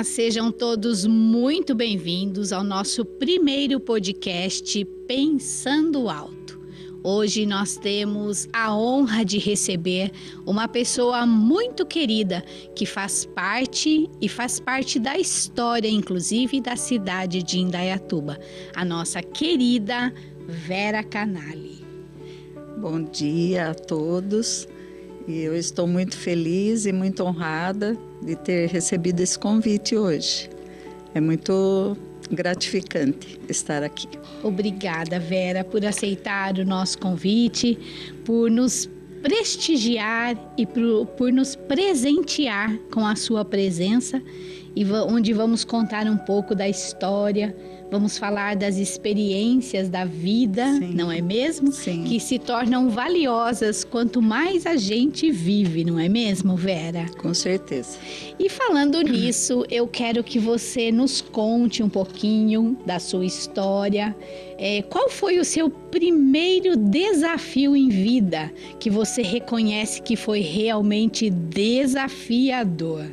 Olá, sejam todos muito bem-vindos ao nosso primeiro podcast Pensando Alto. Hoje nós temos a honra de receber uma pessoa muito querida que faz parte da história, inclusive, da cidade de Indaiatuba, a nossa querida Vera Canali. Bom dia a todos. Eu estou muito feliz e muito honrada de ter recebido esse convite hoje. É muito gratificante estar aqui. Obrigada, Vera, por aceitar o nosso convite, por nos prestigiar e por nos presentear com a sua presença, e onde vamos contar um pouco da história, vamos falar das experiências da vida, sim, não é mesmo? Sim. Que se tornam valiosas quanto mais a gente vive, não é mesmo, Vera? Com certeza. E falando nisso, eu quero que você nos conte um pouquinho da sua história. Qual foi o seu primeiro desafio em vida que você reconhece que foi realmente desafiador?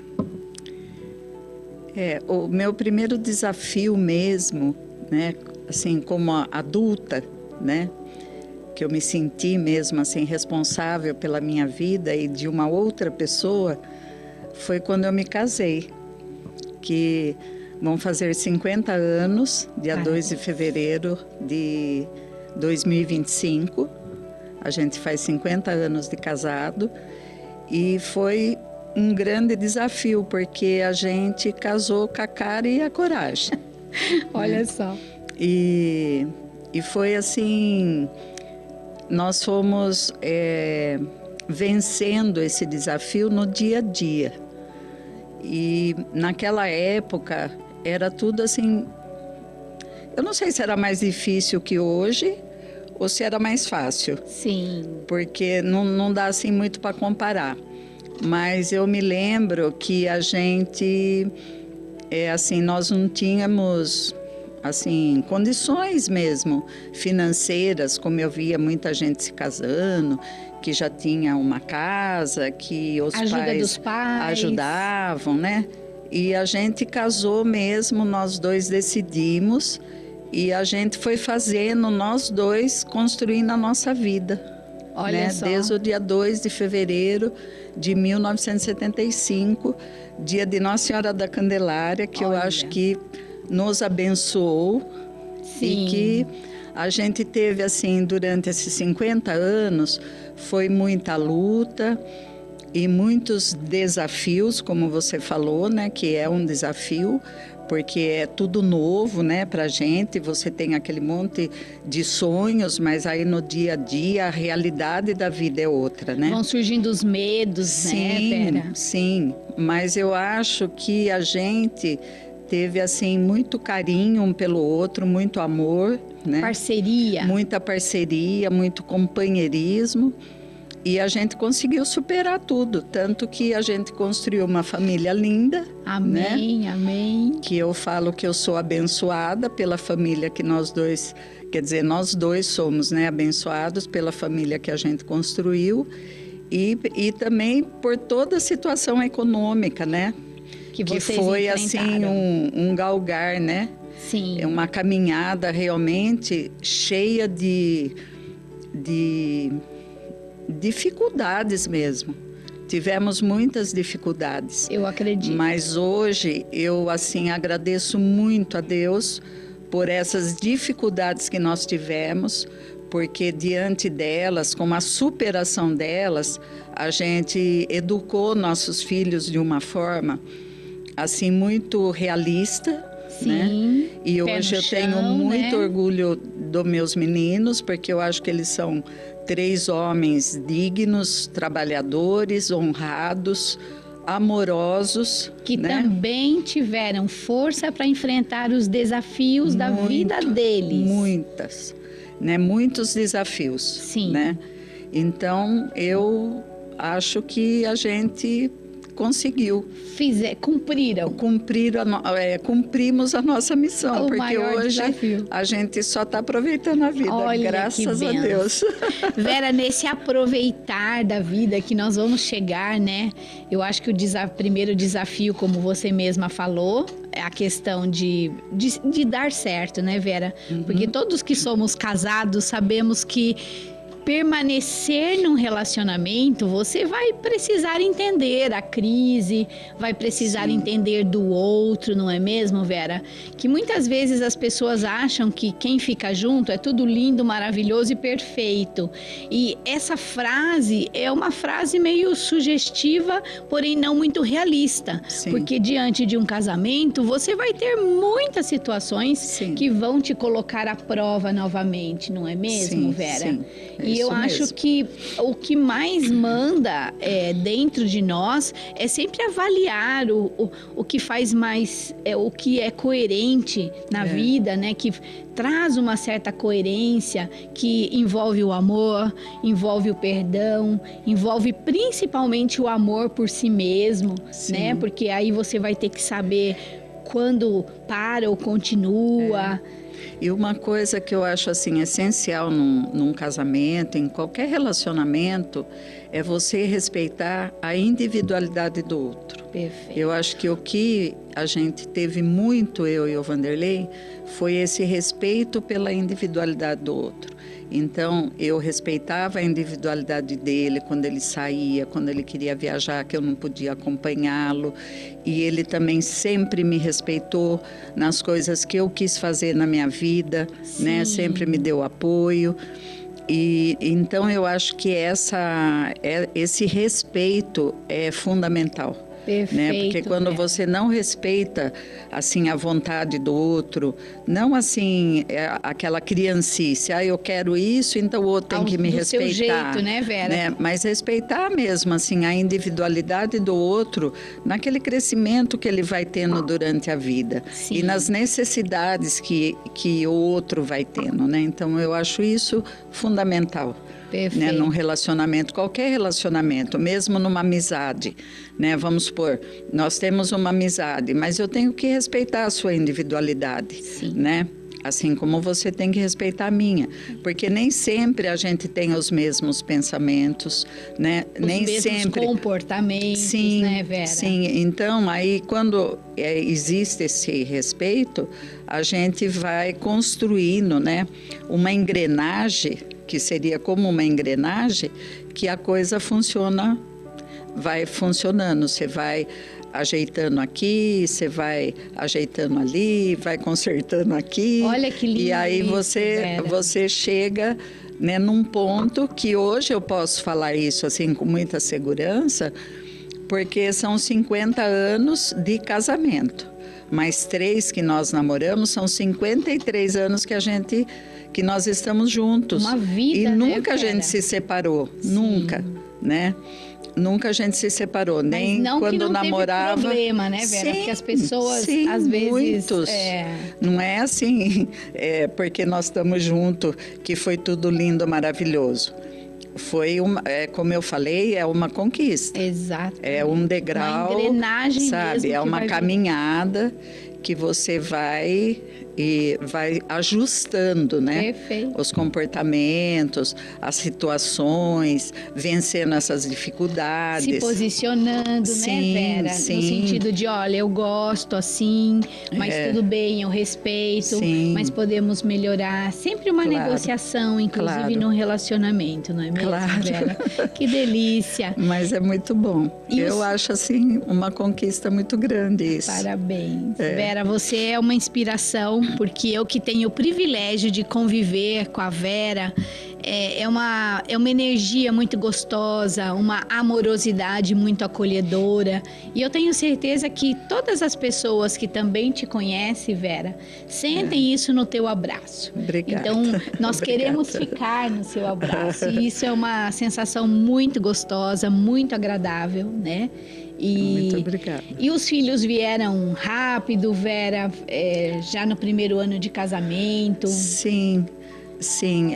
O meu primeiro desafio mesmo, né, assim, como adulta, né, que eu me senti mesmo assim responsável pela minha vida e de uma outra pessoa, foi quando eu me casei, que vão fazer 50 anos, dia 2 de fevereiro de 2025. A gente faz 50 anos de casado e foi um grande desafio, porque a gente casou com a cara e a coragem. Olha só. E foi assim, nós fomos vencendo esse desafio no dia a dia. E naquela época era tudo assim, eu não sei se era mais difícil que hoje ou se era mais fácil. Sim. Porque não dá assim muito para comparar. Mas eu me lembro que a gente, assim, nós não tínhamos, assim, condições mesmo financeiras, como eu via muita gente se casando, que já tinha uma casa, que os pais ajudavam, né? E a gente casou mesmo, nós dois decidimos, e a gente foi fazendo, nós dois, construindo a nossa vida. Olha só. Desde o dia 2 de fevereiro de 1975, dia de Nossa Senhora da Candelária, que eu acho que nos abençoou. Sim. E que a gente teve, assim, durante esses 50 anos, foi muita luta e muitos desafios, como você falou, né, que é um desafio, porque é tudo novo, né, pra gente. Você tem aquele monte de sonhos, mas aí no dia a dia a realidade da vida é outra, né? Vão surgindo os medos, sim, né, Vera? Sim, mas eu acho que a gente teve, assim, muito carinho um pelo outro, muito amor, né? Parceria. Muita parceria, muito companheirismo. E a gente conseguiu superar tudo, tanto que a gente construiu uma família linda. Amém, né? Amém. Que eu falo que eu sou abençoada pela família que nós dois, quer dizer, nós dois somos, né, abençoados pela família que a gente construiu e também por toda a situação econômica, né? Que foi assim um galgar, né? Sim. É uma caminhada realmente cheia de dificuldades mesmo. Tivemos muitas dificuldades. Eu acredito. Mas hoje eu, assim, agradeço muito a Deus por essas dificuldades que nós tivemos, porque diante delas, com a superação delas, a gente educou nossos filhos de uma forma, assim, muito realista. Sim, né? E hoje eu tenho muito né? orgulho dos meus meninos, porque eu acho que eles são 3 homens dignos, trabalhadores, honrados, amorosos. Que né? também tiveram força para enfrentar os desafios da vida deles. Muitos desafios. Sim. Né? Então, eu acho que a gente conseguiu. Cumpriram. Cumprimos a nossa missão, O porque maior hoje desafio. a gente só está aproveitando a vida, Olha, graças que a benção. Deus. Vera, nesse aproveitar da vida que nós vamos chegar, né? Eu acho que o primeiro desafio, como você mesma falou, é a questão de dar certo, né, Vera? Porque todos que somos casados sabemos que permanecer num relacionamento, você vai precisar entender a crise, vai precisar entender do outro, não é mesmo, Vera? Que muitas vezes as pessoas acham que quem fica junto é tudo lindo, maravilhoso e perfeito. E essa frase é uma frase meio sugestiva, porém não muito realista. Sim. Porque diante de um casamento, você vai ter muitas situações Sim. que vão te colocar à prova novamente, não é mesmo, Sim, Vera? sim. E eu acho mesmo. que o que mais manda dentro de nós é sempre avaliar o que faz mais, o que é coerente na vida, né? Que traz uma certa coerência, que envolve o amor, envolve o perdão, envolve principalmente o amor por si mesmo, né? Porque aí você vai ter que saber quando para ou continua. E uma coisa que eu acho assim essencial num casamento, em qualquer relacionamento, é você respeitar a individualidade do outro. Perfeito. Eu acho que o que a gente teve muito, eu e o Vanderlei, foi esse respeito pela individualidade do outro. Então, eu respeitava a individualidade dele quando ele saía, quando ele queria viajar, que eu não podia acompanhá-lo. E ele também sempre me respeitou nas coisas que eu quis fazer na minha vida, né? Sempre me deu apoio. E então, eu acho que esse respeito é fundamental. Perfeito, né? Porque quando você não respeita assim a vontade do outro, não assim aquela criancice, eu quero isso, então o outro tem que me respeitar. Do seu jeito, né, Vera? Né? Mas respeitar mesmo assim a individualidade do outro naquele crescimento que ele vai tendo durante a vida. Sim. E nas necessidades que o outro vai tendo, né? Então eu acho isso fundamental. Perfeito. Né, num relacionamento, qualquer relacionamento, mesmo numa amizade, né? Vamos supor, nós temos uma amizade, mas eu tenho que respeitar a sua individualidade, né? Assim como você tem que respeitar a minha, porque nem sempre a gente tem os mesmos pensamentos, né? Nem mesmos sempre comportamentos, né, Vera? Sim, então aí quando existe esse respeito, a gente vai construindo, né, uma engrenagem, que seria como uma engrenagem, que a coisa vai funcionando, você vai ajeitando aqui, você vai ajeitando ali, vai consertando aqui. Olha que lindo. E aí você chega, né, num ponto que hoje eu posso falar isso assim com muita segurança, porque são 50 anos de casamento. Mais 3 que nós namoramos, são 53 anos que nós estamos juntos. Uma vida, e nunca, né, a gente se separou, nunca, né? Nunca a gente se separou, nem não quando que não namorava. Teve problema, né, Vera? Porque as pessoas, sim, às vezes... muitos. Não é assim, porque nós estamos juntos, que foi tudo lindo, maravilhoso. Foi como eu falei, é uma conquista. Exato. É um degrau, uma engrenagem, sabe? mesmo É uma caminhada que você vai ajustando, né? Perfeito. Os comportamentos, as situações, vencendo essas dificuldades. Se posicionando, né, Vera? Sim. No sentido de, olha, eu gosto assim, mas tudo bem, eu respeito, mas podemos melhorar. Sempre uma negociação, inclusive no relacionamento, não é mesmo, Vera? Que delícia. Mas é muito bom. Eu acho, assim, uma conquista muito grande isso. Parabéns. Vera, você é uma inspiração, porque eu que tenho o privilégio de conviver com a Vera, é uma energia muito gostosa, uma amorosidade muito acolhedora. E eu tenho certeza que todas as pessoas que também te conhecem, Vera, sentem isso no teu abraço. Obrigada. Então, nós queremos ficar no seu abraço. E isso é uma sensação muito gostosa, muito agradável, né? Muito obrigada. E os filhos vieram rápido, Vera, já no primeiro ano de casamento? Sim. Sim,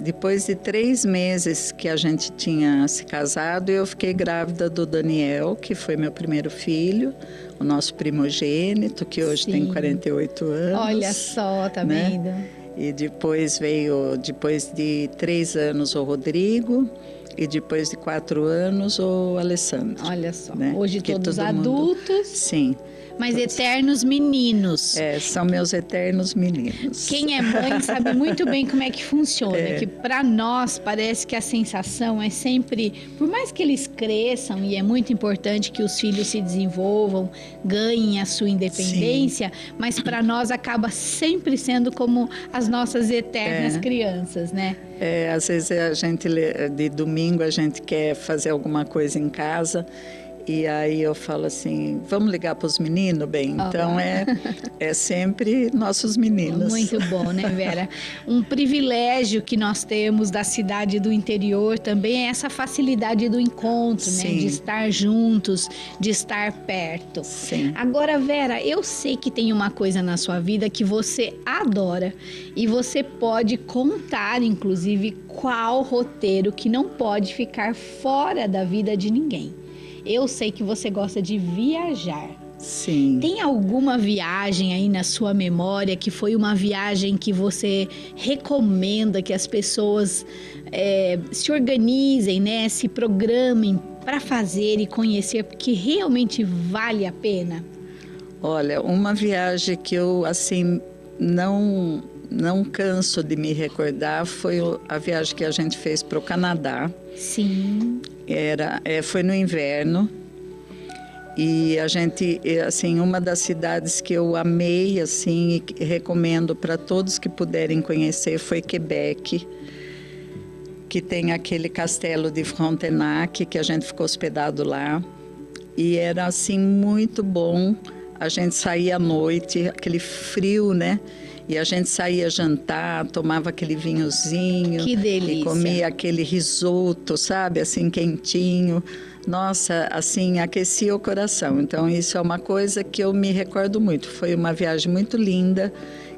depois de 3 meses que a gente tinha se casado, eu fiquei grávida do Daniel, que foi meu primeiro filho, o nosso primogênito, que hoje tem 48 anos. Olha só, tá vendo? E depois veio, depois de 3 anos, o Rodrigo, e depois de 4 anos, o Alessandro. Olha só, né? hoje Que todos todo adultos. Mundo... Sim. Mas eternos meninos. São meus eternos meninos. Quem é mãe sabe muito bem como é que funciona. Que para nós parece que a sensação é sempre, por mais que eles cresçam, e é muito importante que os filhos se desenvolvam, ganhem a sua independência, mas para nós acaba sempre sendo como as nossas eternas crianças, né? Às vezes a gente, de domingo, a gente quer fazer alguma coisa em casa. E aí eu falo assim, vamos ligar para os meninos, bem? Então é sempre nossos meninos. Muito bom, né, Vera? Um privilégio que nós temos da cidade do interior também é essa facilidade do encontro, né? De estar juntos, de estar perto. Sim. Agora, Vera, eu sei que tem uma coisa na sua vida que você adora e você pode contar, inclusive, qual roteiro que não pode ficar fora da vida de ninguém. Eu sei que você gosta de viajar. Sim. Tem alguma viagem aí na sua memória que foi uma viagem que você recomenda que as pessoas se organizem, né? Se programem para fazer e conhecer, porque realmente vale a pena? Olha, uma viagem que eu, assim, não canso de me recordar foi a viagem que a gente fez para o Canadá. Sim. Foi no inverno e a gente, assim, uma das cidades que eu amei, assim, e recomendo para todos que puderem conhecer foi Quebec, que tem aquele castelo de Frontenac, que a gente ficou hospedado lá. E era, assim, muito bom. A gente saía à noite, aquele frio, né? E a gente saía jantar, tomava aquele vinhozinho. Que delícia. E comia aquele risoto, sabe? Assim, quentinho. Nossa, assim, aquecia o coração. Então, isso é uma coisa que eu me recordo muito. Foi uma viagem muito linda,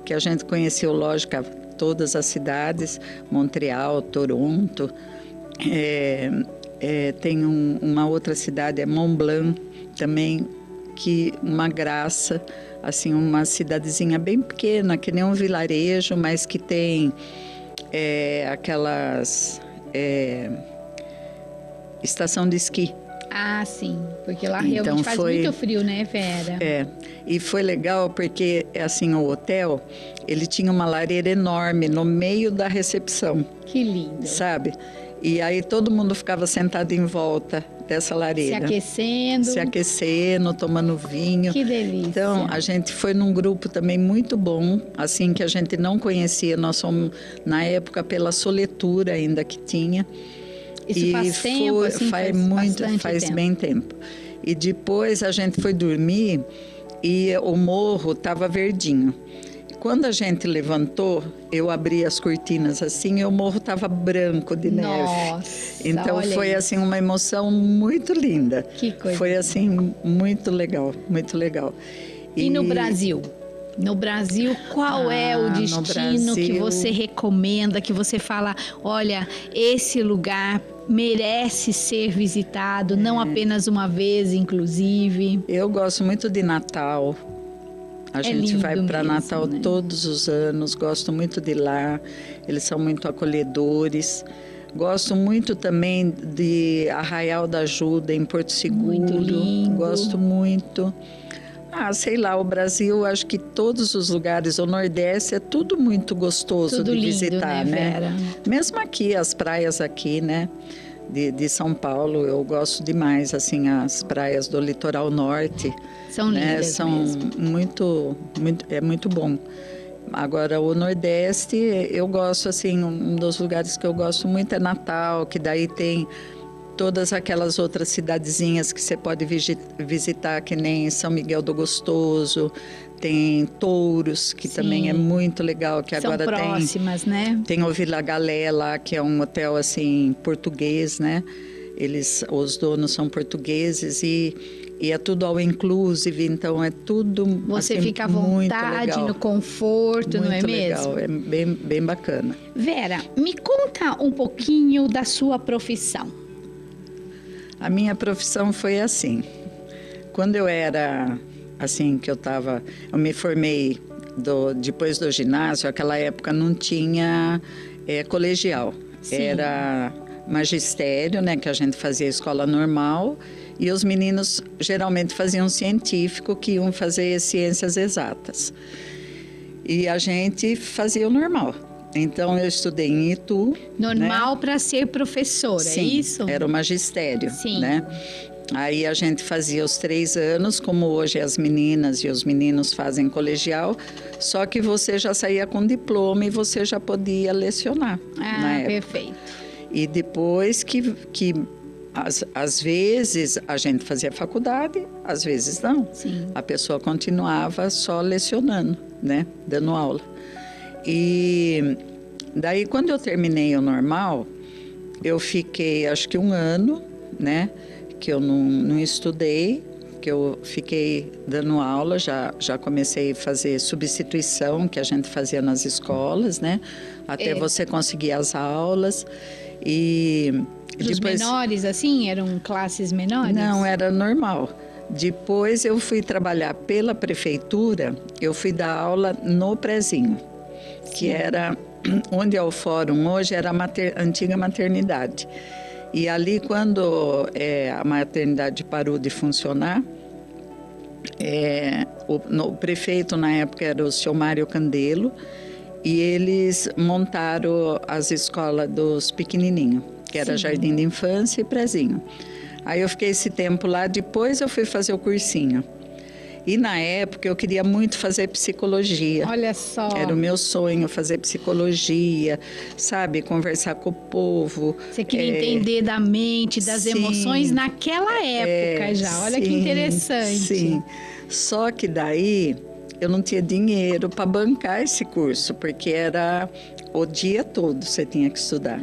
que a gente conheceu, lógico, todas as cidades. Montreal, Toronto. Tem uma outra cidade, Mont Blanc, também, que uma graça. Assim, uma cidadezinha bem pequena, que nem um vilarejo, mas que tem aquelas estação de esqui. Ah, sim, porque lá realmente faz muito frio, né, Vera? E foi legal porque, assim, o hotel, ele tinha uma lareira enorme no meio da recepção. Que lindo. Sabe? E aí todo mundo ficava sentado em volta dessa lareira. Se aquecendo, tomando vinho. Que delícia. Então, a gente foi num grupo também muito bom, assim, que a gente não conhecia. Nós fomos, na época, pela Soletura ainda que tinha. Isso faz tempo, assim? Faz bem tempo. E depois a gente foi dormir e o morro estava verdinho. Quando a gente levantou, eu abri as cortinas assim e o morro estava branco de neve. Nossa, então foi assim uma emoção muito linda. Que coisa. Foi assim muito legal, muito legal. E no Brasil? No Brasil, qual é o destino que você recomenda, que você fala, olha, esse lugar merece ser visitado, não apenas uma vez, inclusive? Eu gosto muito de Natal. A gente vai para Natal, né? Todos os anos, gosto muito de lá, eles são muito acolhedores. Gosto muito também de Arraial da Ajuda, em Porto Seguro. Muito lindo. Gosto muito. Sei lá, o Brasil, acho que todos os lugares, o Nordeste, é tudo muito gostoso de visitar, né, Vera? Mesmo aqui, as praias aqui, né? De São Paulo, eu gosto demais, assim, as praias do litoral norte. São lindas, são mesmo. muito bom. Agora, o Nordeste, eu gosto, assim, um dos lugares que eu gosto muito é Natal, que daí tem todas aquelas outras cidadezinhas que você pode visitar, que nem São Miguel do Gostoso, tem Touros, que também é muito legal, que são agora próximas, né? Tem o Vila Galé lá, que é um hotel assim português, né? os donos são portugueses e é tudo all inclusive, então é tudo Você assim, fica à vontade, no conforto, não é legal, mesmo? é bem bacana. Vera, me conta um pouquinho da sua profissão. A minha profissão foi assim. Quando eu era assim, eu me formei depois do ginásio, aquela época não tinha colegial. Sim. Era magistério, né, que a gente fazia escola normal, e os meninos geralmente faziam científico, que iam fazer ciências exatas. E a gente fazia o normal. Então, eu estudei em Itu. Normal, né? Para ser professora, Sim, é isso? era o magistério, Sim. né? Aí a gente fazia os 3 anos, como hoje as meninas e os meninos fazem colegial, só que você já saía com diploma e você já podia lecionar. Ah, perfeito. E depois que às vezes a gente fazia faculdade, às vezes não. Sim. A pessoa continuava só lecionando, né? Dando aula. E daí, quando eu terminei o normal, eu fiquei, acho que 1 ano, né? Que eu não estudei, que eu fiquei dando aula, já comecei a fazer substituição, que a gente fazia nas escolas, né? Até você conseguir as aulas. E Os menores, assim? Eram classes menores? Não, era normal. Depois eu fui trabalhar pela prefeitura, eu fui dar aula no prezinho, que era onde é o fórum hoje, era a antiga maternidade. E ali, quando a maternidade parou de funcionar, o prefeito na época era o seu Mário Candelo, e eles montaram as escolas dos pequenininhos, que era Jardim de Infância e Prezinho. Aí eu fiquei esse tempo lá, depois eu fui fazer o cursinho. E na época eu queria muito fazer psicologia. Olha só. Era o meu sonho fazer psicologia, sabe? Conversar com o povo. Você queria entender da mente, das emoções naquela época já. Olha que interessante. Sim. Só que daí eu não tinha dinheiro para bancar esse curso, porque era o dia todo você tinha que estudar.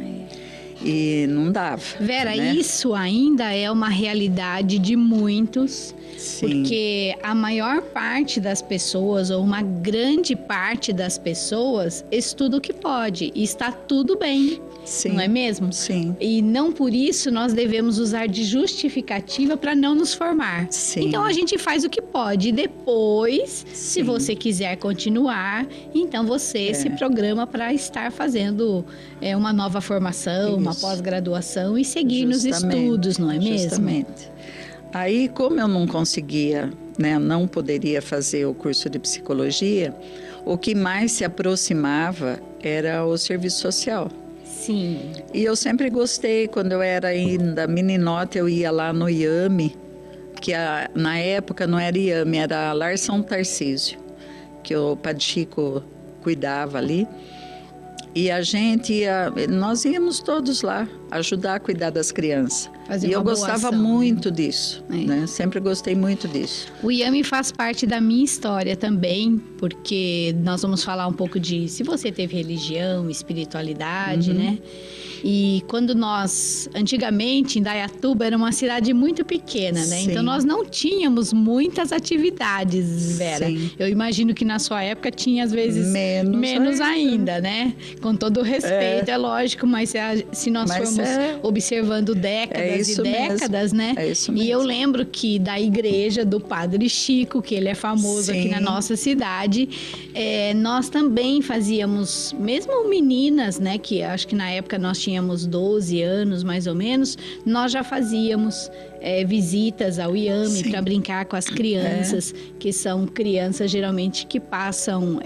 E não dava. Vera, né? Isso ainda é uma realidade de muitos. Sim. Porque a maior parte das pessoas, ou uma grande parte das pessoas, estuda o que pode. E está tudo bem. Sim. Não é mesmo? Sim. E não por isso nós devemos usar de justificativa para não nos formar. Sim. Então a gente faz o que pode. E depois, se você quiser continuar, então você se programa para estar fazendo uma nova formação, uma pós-graduação e seguir nos estudos, não é mesmo? Justamente. Aí, como eu não conseguia, né, não poderia fazer o curso de psicologia, o que mais se aproximava era o serviço social. Sim. E eu sempre gostei, quando eu era ainda meninota, eu ia lá no IAME, que na época não era IAME, era Lar São Tarcísio, que o Padre Chico cuidava ali. E nós íamos todos lá ajudar a cuidar das crianças. E eu gostava muito disso, né? Sempre gostei muito disso. O IAME faz parte da minha história também, porque nós vamos falar um pouco de se você teve religião, espiritualidade, né? E quando antigamente, Indaiatuba era uma cidade muito pequena, né? Sim. Então nós não tínhamos muitas atividades, Vera. Sim. Eu imagino que na sua época tinha às vezes menos ainda, né? Com todo o respeito, é lógico, mas se nós formos observando décadas e décadas, né? É isso mesmo. E eu lembro que da igreja do Padre Chico, que ele é famoso aqui na nossa cidade, nós também fazíamos, mesmo meninas, né? Que acho que na época nós tínhamos 12 anos, mais ou menos, nós já fazíamos visitas ao IAME para brincar com as crianças, que são crianças geralmente que passam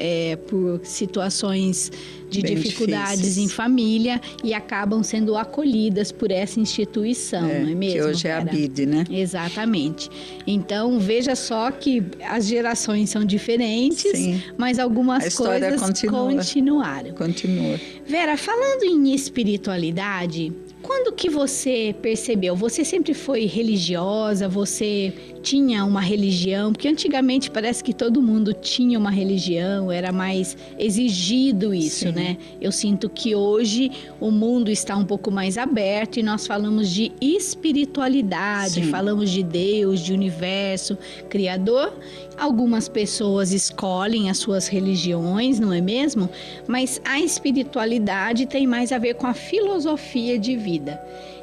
por situações de bem dificuldades difíceis em família e acabam sendo acolhidas por essa instituição, não é mesmo? Que hoje é a BID, né? Exatamente. Então, veja só que as gerações são diferentes, mas algumas coisas continuaram. Continua. Vera, falando em espiritualidade, Quando que você percebeu? Você sempre foi religiosa? Você tinha uma religião? Porque antigamente parece que todo mundo tinha uma religião, era mais exigido isso, Sim. né? Eu sinto que hoje o mundo está um pouco mais aberto e nós falamos de espiritualidade, Sim. falamos de Deus, de universo, Criador. Algumas pessoas escolhem as suas religiões, não é mesmo? Mas a espiritualidade tem mais a ver com a filosofia de vida.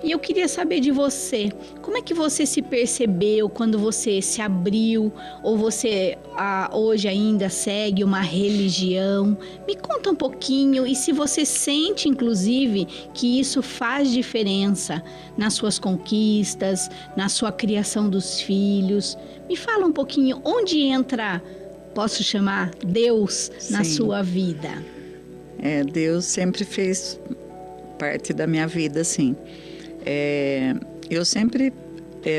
E eu queria saber de você, como é que você se percebeu quando você se abriu, ou você hoje ainda segue uma religião? Me conta um pouquinho, e se você sente, inclusive, que isso faz diferença nas suas conquistas, na sua criação dos filhos. Me fala um pouquinho, onde entra, posso chamar, Deus na Sim. sua vida? Deus sempre fez parte da minha vida, sim. Eu sempre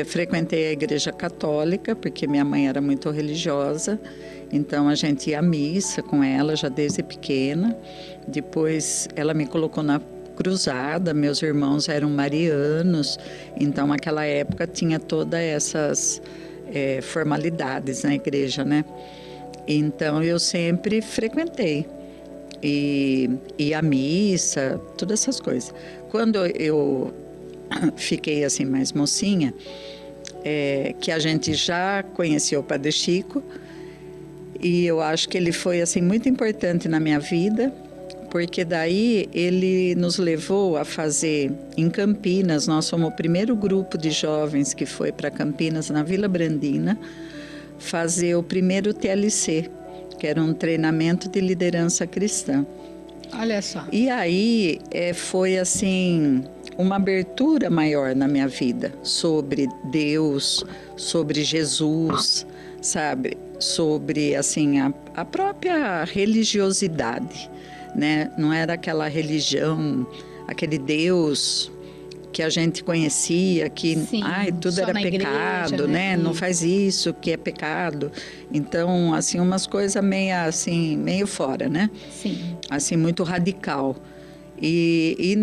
frequentei a igreja católica, porque minha mãe era muito religiosa, então a gente ia à missa com ela já desde pequena. Depois ela me colocou na cruzada, meus irmãos eram marianos, então naquela época tinha todas essas formalidades na igreja, né? Então eu sempre frequentei. E a missa, todas essas coisas. Quando eu fiquei assim mais mocinha, que a gente já conhecia o Padre Chico, e eu acho que ele foi assim muito importante na minha vida, porque daí ele nos levou a fazer em Campinas. Nós fomos o primeiro grupo de jovens que foi para Campinas, na Vila Brandina, fazer o primeiro TLC, que era um treinamento de liderança cristã. Olha só. E aí foi assim uma abertura maior na minha vida sobre Deus, sobre Jesus, sabe? Sobre assim a própria religiosidade, né? Não era aquela religião, aquele Deus que a gente conhecia, que tudo era pecado, igreja, né? Não faz isso, que é pecado. Então, assim, umas coisas meio fora, né? Sim. Assim, muito radical. E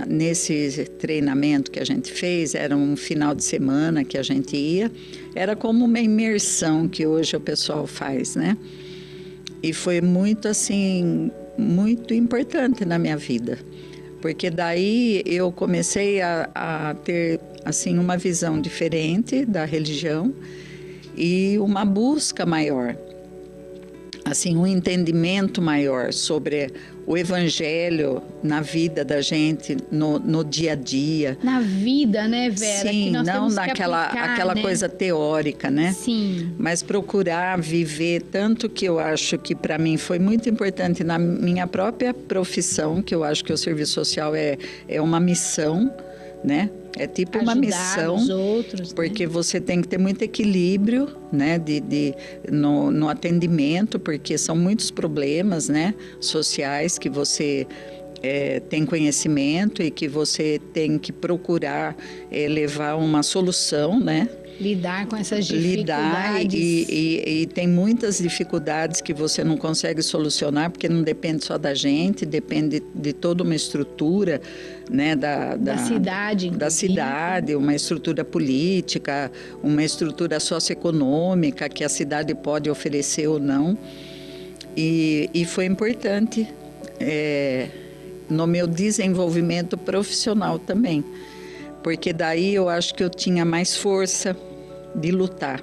nesse treinamento que a gente fez, era um final de semana que a gente ia, era como uma imersão que hoje o pessoal faz, né? E foi muito, assim, muito importante na minha vida. Porque daí eu comecei a ter assim uma visão diferente da religião e uma busca maior, assim um entendimento maior sobre o evangelho na vida da gente, no dia a dia. Na vida, né, Vera? Sim, que nós não temos que naquela aplicar, né? coisa teórica, né? Sim. Mas procurar viver, tanto que eu acho que para mim foi muito importante na minha própria profissão, que eu acho que o serviço social é uma missão, né? É tipo uma missão, os outros, porque né? você tem que ter muito equilíbrio, né, no atendimento, porque são muitos problemas, né, sociais que você tem conhecimento e que você tem que procurar levar uma solução, né? Lidar com essas dificuldades. E tem muitas dificuldades que você não consegue solucionar, porque não depende só da gente, depende de toda uma estrutura, né, da cidade, da cidade, uma estrutura política, uma estrutura socioeconômica que a cidade pode oferecer ou não. E foi importante no meu desenvolvimento profissional também, porque daí eu acho que eu tinha mais força de lutar,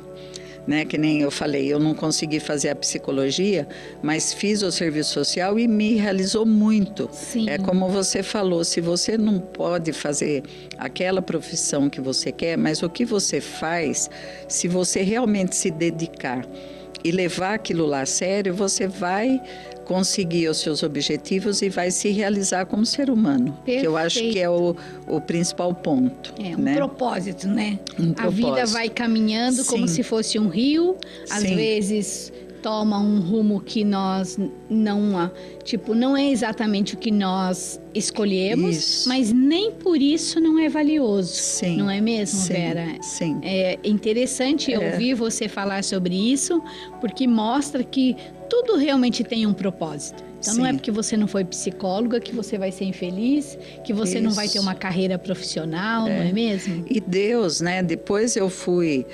né? Que nem eu falei, eu não consegui fazer a psicologia, mas fiz o serviço social e me realizou muito. Sim. É como você falou, se você não pode fazer aquela profissão que você quer, mas o que você faz, se você realmente se dedicar e levar aquilo lá a sério, você vai conseguir os seus objetivos e vai se realizar como ser humano. Perfeito. Que eu acho que é o principal ponto. Um propósito, né? Um propósito. A vida vai caminhando como se fosse um rio, às vezes toma um rumo que nós não é exatamente o que nós escolhemos, isso. Mas nem por isso não é valioso. Sim. Não é mesmo, Sim. Vera? Sim. É interessante ouvir você falar sobre isso, porque mostra que tudo realmente tem um propósito. Então não é porque você não foi psicóloga que você vai ser infeliz, que você não vai ter uma carreira profissional, não é mesmo? E Deus, né? Depois eu fui,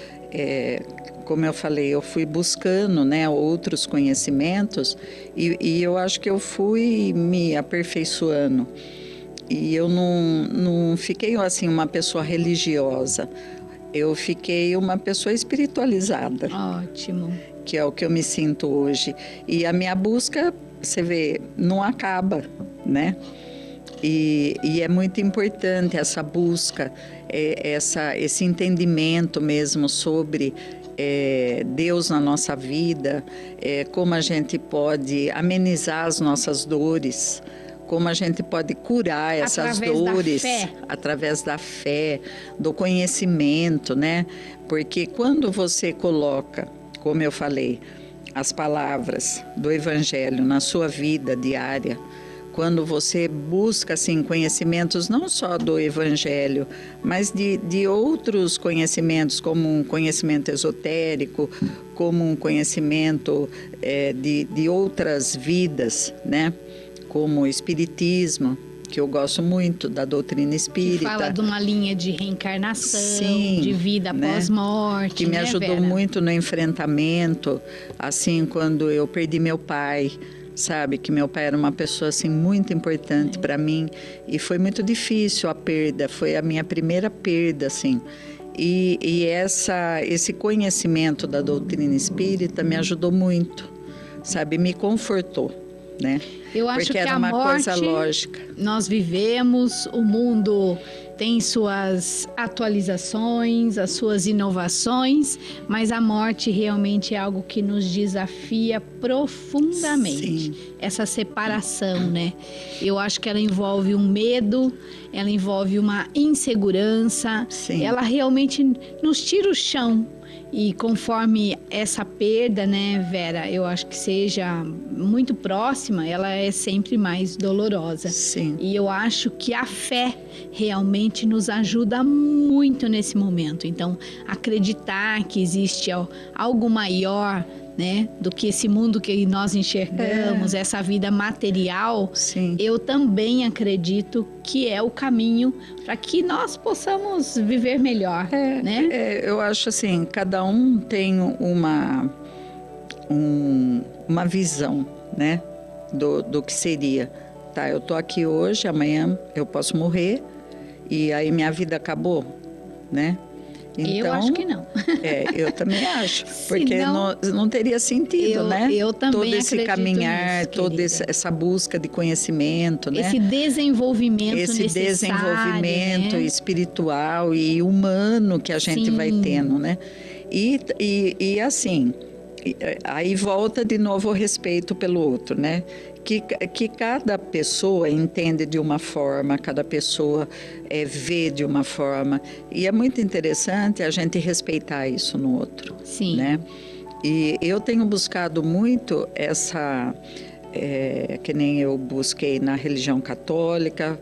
como eu falei, eu fui buscando, né, outros conhecimentos e eu acho que eu fui me aperfeiçoando. E eu não fiquei assim uma pessoa religiosa. Eu fiquei uma pessoa espiritualizada. Ótimo. Que é o que eu me sinto hoje. E a minha busca, você vê, não acaba, né? E é muito importante essa busca, esse entendimento mesmo sobre Deus na nossa vida, como a gente pode amenizar as nossas dores, como a gente pode curar essas dores através da fé, do conhecimento, né? Porque quando você coloca, como eu falei, as palavras do Evangelho na sua vida diária, quando você busca assim, conhecimentos não só do Evangelho, mas de outros conhecimentos, como um conhecimento esotérico, como um conhecimento de outras vidas, né? Como o Espiritismo, que eu gosto muito da doutrina espírita. Que fala de uma linha de reencarnação, sim, de vida após morte. Que me ajudou Vera? Muito no enfrentamento, assim, quando eu perdi meu pai, sabe? Que meu pai era uma pessoa, assim, muito importante para mim. E foi muito difícil a perda, foi a minha primeira perda, assim. E esse conhecimento da doutrina espírita me ajudou muito, sabe? Me confortou, né? Eu acho porque que era uma coisa lógica. Nós vivemos, o mundo tem suas atualizações, as suas inovações, mas a morte realmente é algo que nos desafia profundamente. Sim. Essa separação, né? Eu acho que ela envolve um medo, ela envolve uma insegurança, sim, ela realmente nos tira o chão. E conforme essa perda, né, Vera, eu acho que seja muito próxima, ela é sempre mais dolorosa. Sim. E eu acho que a fé realmente nos ajuda muito nesse momento. Então, acreditar que existe algo maior, né, do que esse mundo que nós enxergamos, essa vida material, sim, eu também acredito que é o caminho para que nós possamos viver melhor, né? Eu acho assim, cada um tem uma visão, né, do que seria. Tá, eu tô aqui hoje, amanhã eu posso morrer e aí minha vida acabou, né? Então, eu acho que não. Eu também acho, porque não teria sentido, né? Eu também todo esse caminhar, nisso, toda essa busca de conhecimento, né? Esse desenvolvimento né? Espiritual e humano que a gente vai tendo, né? E assim, aí volta de novo o respeito pelo outro, né? Que cada pessoa entende de uma forma, cada pessoa vê de uma forma. E é muito interessante a gente respeitar isso no outro. Sim. Né? E eu tenho buscado muito que nem eu busquei na religião católica,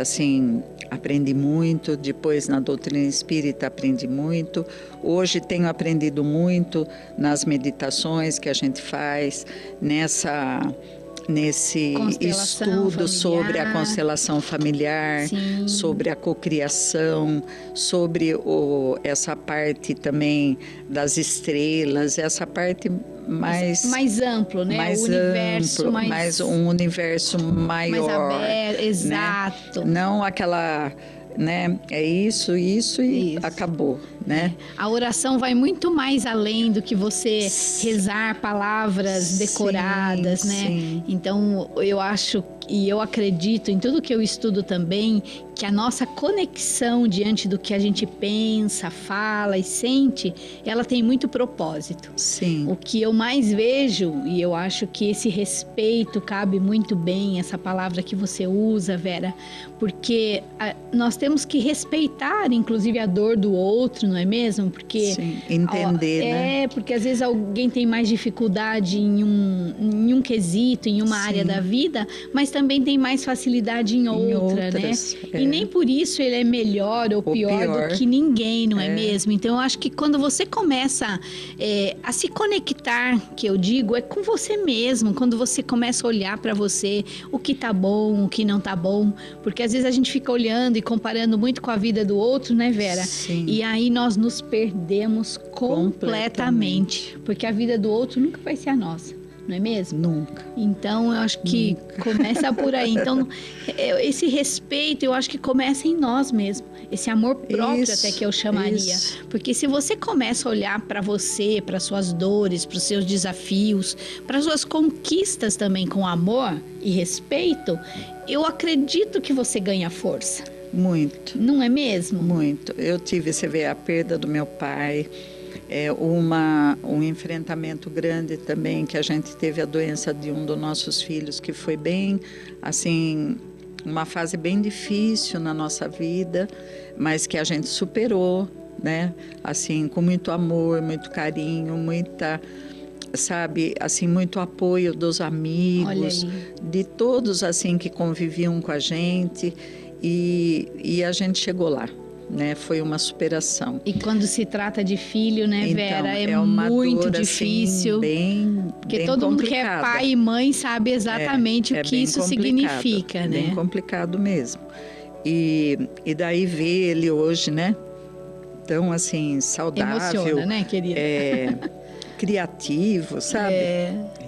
assim, aprendi muito, depois na doutrina espírita aprendi muito, hoje tenho aprendido muito nas meditações que a gente faz, nesse estudo sobre a constelação familiar, sim, sobre a cocriação, sobre essa parte também das estrelas, essa parte mais amplo, né? Mais o universo amplo, mais um universo maior, mais aberto, né? exato. Não aquela, né? É isso e acabou, né? A oração vai muito mais além do que você rezar palavras decoradas, sim, né? Sim. Então, eu acho e eu acredito em tudo que eu estudo também, que a nossa conexão diante do que a gente pensa, fala e sente, ela tem muito propósito. Sim. O que eu mais vejo, e eu acho que esse respeito cabe muito bem, essa palavra que você usa, Vera, porque nós temos que respeitar, inclusive, a dor do outro, não é mesmo? Porque sim, entender, né? Porque às vezes alguém tem mais dificuldade em um quesito, em uma área da vida, mas também tem mais facilidade em outra, né? E nem por isso ele é melhor ou pior do que ninguém, não é mesmo? Então, eu acho que quando você começa a se conectar, que eu digo, é com você mesmo. Quando você começa a olhar para você, o que tá bom, o que não tá bom. Porque às vezes a gente fica olhando e comparando muito com a vida do outro, né, Vera? Sim. E aí nós nos perdemos completamente. Porque a vida do outro nunca vai ser a nossa. Não é mesmo? Nunca. Então, eu acho que começa por aí. Então, esse respeito, eu acho que começa em nós mesmos. Esse amor próprio, até que eu chamaria. Porque se você começa a olhar para você, para suas dores, para os seus desafios, para as suas conquistas também com amor e respeito, eu acredito que você ganha força. Muito. Não é mesmo? Muito. Eu tive, você vê, a perda do meu pai... um enfrentamento grande também, que a gente teve a doença de um dos nossos filhos, que foi bem, assim, uma fase bem difícil na nossa vida, mas que a gente superou, né? Assim, com muito amor, muito carinho, muita, sabe, assim, muito apoio dos amigos, de todos, assim, que conviviam com a gente, e a gente chegou lá. Né? Foi uma superação. E quando se trata de filho, né, Vera, então, é uma muito dor, difícil. Assim, porque bem todo complicada. mundo que é pai e mãe sabe exatamente o que isso significa, né? Bem complicado mesmo. E daí ver ele hoje, né? Tão assim, saudável. Emociona, né, querida? Criativo, sabe?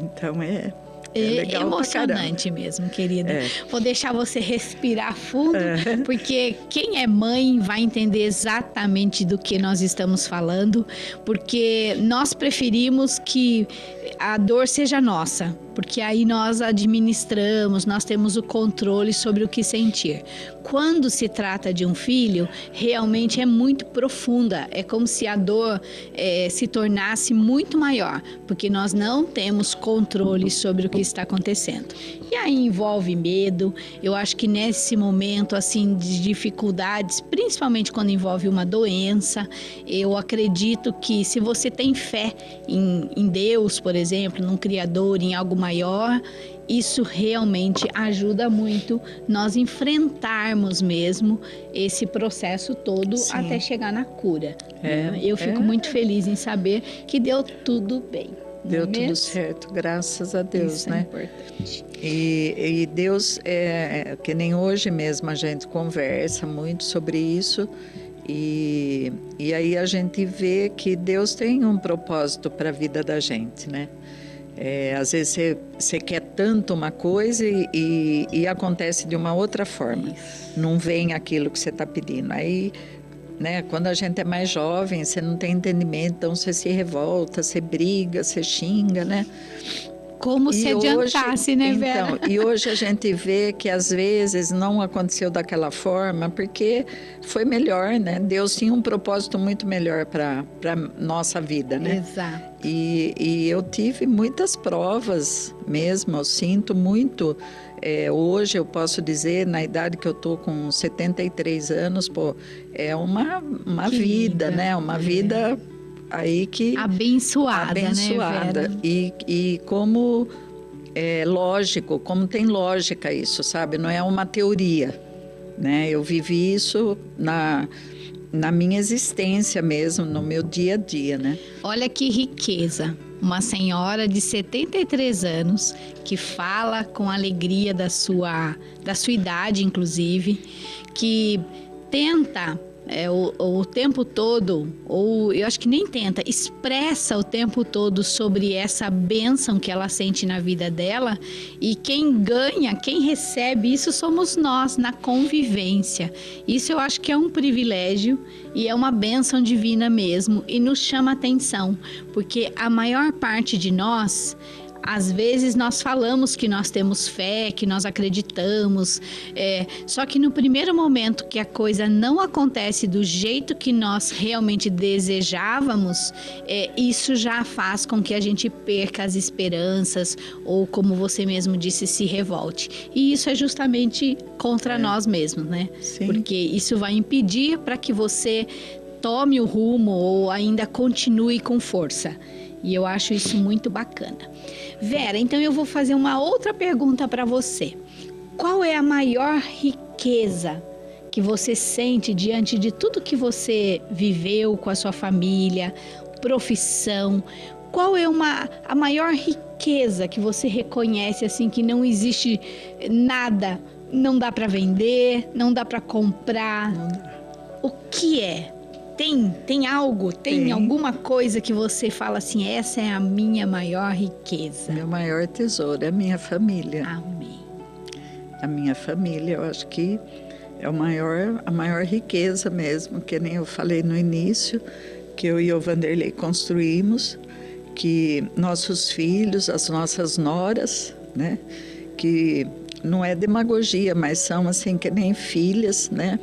Então é legal, emocionante mesmo, querida. Vou deixar você respirar fundo, porque quem é mãe vai entender exatamente do que nós estamos falando, porque nós preferimos que a dor seja nossa, porque aí nós administramos, nós temos o controle sobre o que sentir. Quando se trata de um filho, realmente é muito profunda, é como se a dor se tornasse muito maior, porque nós não temos controle sobre o que está acontecendo. E aí envolve medo. Eu acho que nesse momento assim de dificuldades, principalmente quando envolve uma doença, eu acredito que se você tem fé em Deus, por exemplo, num Criador, em algo maior, isso realmente ajuda muito nós enfrentarmos mesmo esse processo todo até chegar na cura. Eu fico muito feliz em saber que deu tudo bem. Deu tudo certo, graças a Deus, isso né? É importante. E Deus, que nem hoje mesmo a gente conversa muito sobre isso, e aí a gente vê que Deus tem um propósito para a vida da gente, né? Às vezes você quer tanto uma coisa e acontece de uma outra forma. Isso. Não vem aquilo que você está pedindo. Aí, né, quando a gente é mais jovem, você não tem entendimento, então você se revolta, você briga, você xinga, né? Como se adiantasse, né, Vera? Então, e hoje a gente vê que às vezes não aconteceu daquela forma, porque foi melhor, né? Deus tinha um propósito muito melhor para nossa vida, né? Exato. E eu tive muitas provas mesmo, eu sinto muito. Hoje eu posso dizer, na idade que eu tô com 73 anos, é uma vida, né? Uma vida aí que abençoada, né, Vera? E como lógico, como tem lógica isso, sabe? Não é uma teoria, né? Eu vivi isso na minha existência mesmo, no meu dia a dia, né? Olha que riqueza. Uma senhora de 73 anos que fala com alegria da sua idade, inclusive, que tenta o tempo todo, ou eu acho que nem tenta, expressa o tempo todo sobre essa bênção que ela sente na vida dela, e quem ganha, quem recebe isso somos nós, na convivência. Isso eu acho que é um privilégio e é uma bênção divina mesmo, e nos chama atenção, porque a maior parte de nós, às vezes nós falamos que nós temos fé, que nós acreditamos, só que no primeiro momento que a coisa não acontece do jeito que nós realmente desejávamos, isso já faz com que a gente perca as esperanças, ou como você mesmo disse, se revolte. E isso é justamente contra nós mesmos, né? Sim. Porque isso vai impedir para que você tome o rumo ou ainda continue com força. E eu acho isso muito bacana. Vera, então eu vou fazer uma outra pergunta para você. Qual é a maior riqueza que você sente diante de tudo que você viveu com a sua família, profissão? Qual é a maior riqueza que você reconhece, assim, que não existe nada, não dá para vender, não dá para comprar? Não dá. O que é? Tem algo? Tem alguma coisa que você fala assim, essa é a minha maior riqueza? Meu maior tesouro é a minha família. Amém. A minha família, eu acho que é a maior riqueza mesmo, que nem eu falei no início, que eu e o Vanderlei construímos, que nossos filhos, as nossas noras, né, que não é demagogia, mas são assim que nem filhas, né,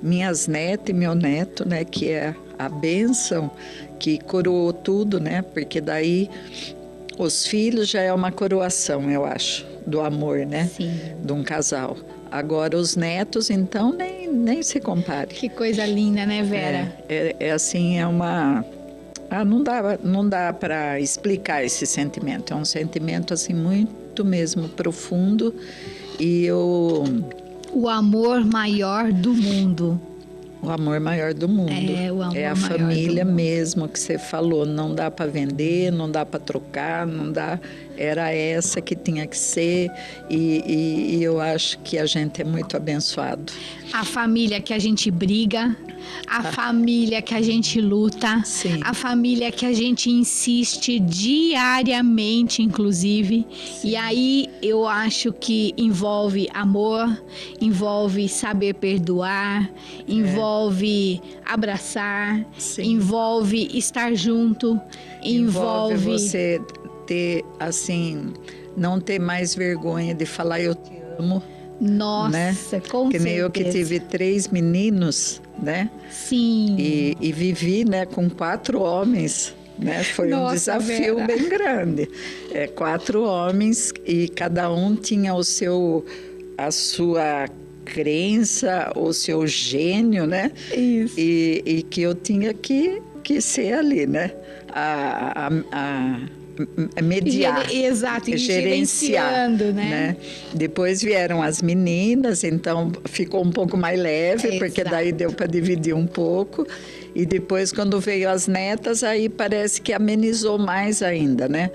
minhas netas e meu neto, né, que é a bênção que coroou tudo, né, porque daí os filhos já é uma coroação, eu acho, do amor, né, Sim. de um casal. Agora os netos, então, nem se compare. Que coisa linda, né, Vera? É assim, é uma... não dá para explicar esse sentimento. É um sentimento, assim, muito mesmo profundo. E O amor maior do mundo. o amor maior do mundo. O amor é a maior família do mundo. mesmo que você falou. Não dá para vender, não dá para trocar, não dá... Era essa que tinha que ser. E eu acho que a gente é muito abençoado. A família que a gente briga, a família que a gente luta, Sim. a família que a gente insiste diariamente, inclusive. Sim. E aí eu acho que envolve amor, envolve saber perdoar, envolve abraçar, Sim. envolve estar junto, envolve você ter, assim, não ter mais vergonha de falar eu te amo. Nossa, né? com que nem certeza. eu que tive 3 meninos, né? Sim. E vivi, né, com 4 homens, né? Foi um desafio Vera. bem grande. 4 homens e cada um tinha a sua crença, o seu gênio, né? Isso. E que eu tinha que ser ali, né? A mediar, Exato, gerenciar, né? Depois vieram as meninas, então ficou um pouco mais leve, porque daí deu para dividir um pouco. E depois, quando veio as netas, aí parece que amenizou mais ainda, né?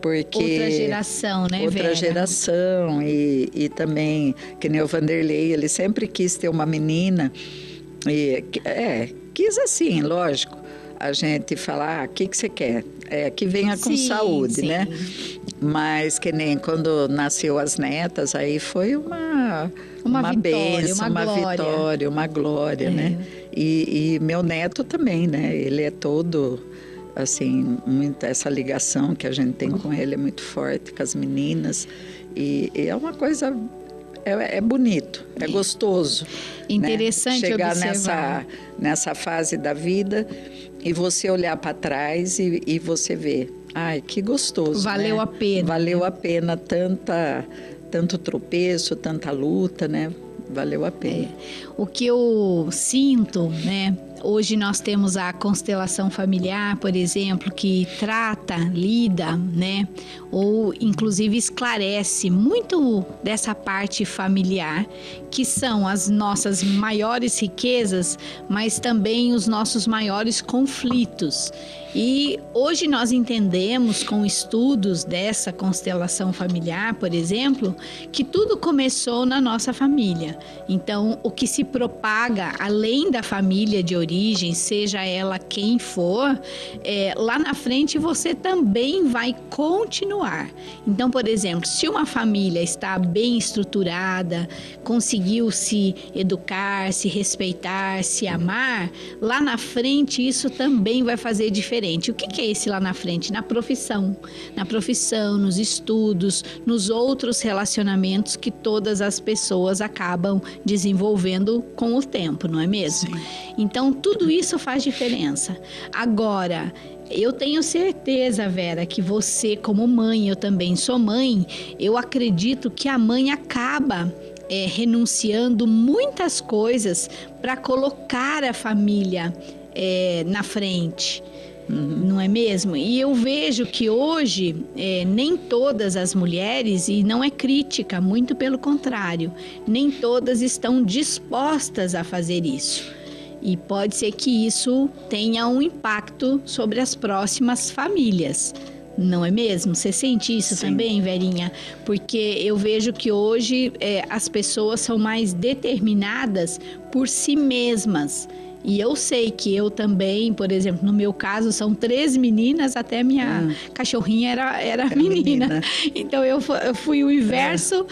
Porque outra geração, né, outra Vera? geração e também, que nem o Vanderlei, ele sempre quis ter uma menina. Quis assim, lógico. A gente falar, o que você quer? Que venha com saúde, sim. né? Mas que nem quando nasceu as netas, aí foi uma bênção, uma vitória, uma glória, né? E meu neto também, né? Ele é todo, assim, muito, essa ligação que a gente tem com ele é muito forte, com as meninas. E é uma coisa... É bonito, é gostoso. Interessante, né? Chegar observar. nessa fase da vida e você olhar para trás e você ver, ai, que gostoso. Valeu, né? a pena. Valeu a pena tanto tropeço, tanta luta, né? Valeu a pena. O que eu sinto, né? Hoje nós temos a constelação familiar, por exemplo, que trata, lida, né? Ou inclusive esclarece muito dessa parte familiar, que são as nossas maiores riquezas, mas também os nossos maiores conflitos. E hoje nós entendemos, com estudos dessa constelação familiar, por exemplo, que tudo começou na nossa família. Então, o que se propaga além da família de origem, seja ela quem for, lá na frente você também vai continuar. Então, por exemplo, se uma família está bem estruturada, conseguiu se educar, se respeitar, se amar, lá na frente isso também vai fazer diferença. O que é esse lá na frente? Na profissão, nos estudos, nos outros relacionamentos que todas as pessoas acabam desenvolvendo com o tempo, não é mesmo? Sim. Então, tudo isso faz diferença. Agora, eu tenho certeza, Vera, que você, como mãe, eu também sou mãe, eu acredito que a mãe acaba renunciando muitas coisas para colocar a família na frente. Não é mesmo? E eu vejo que hoje nem todas as mulheres, e não é crítica, muito pelo contrário, nem todas estão dispostas a fazer isso. E pode ser que isso tenha um impacto sobre as próximas famílias. Não é mesmo? Você sente isso Sim. também, Verinha? Porque eu vejo que hoje as pessoas são mais determinadas por si mesmas. E eu sei que eu também, por exemplo, no meu caso, são 3 meninas, até minha cachorrinha era menina. Então, eu fui o inverso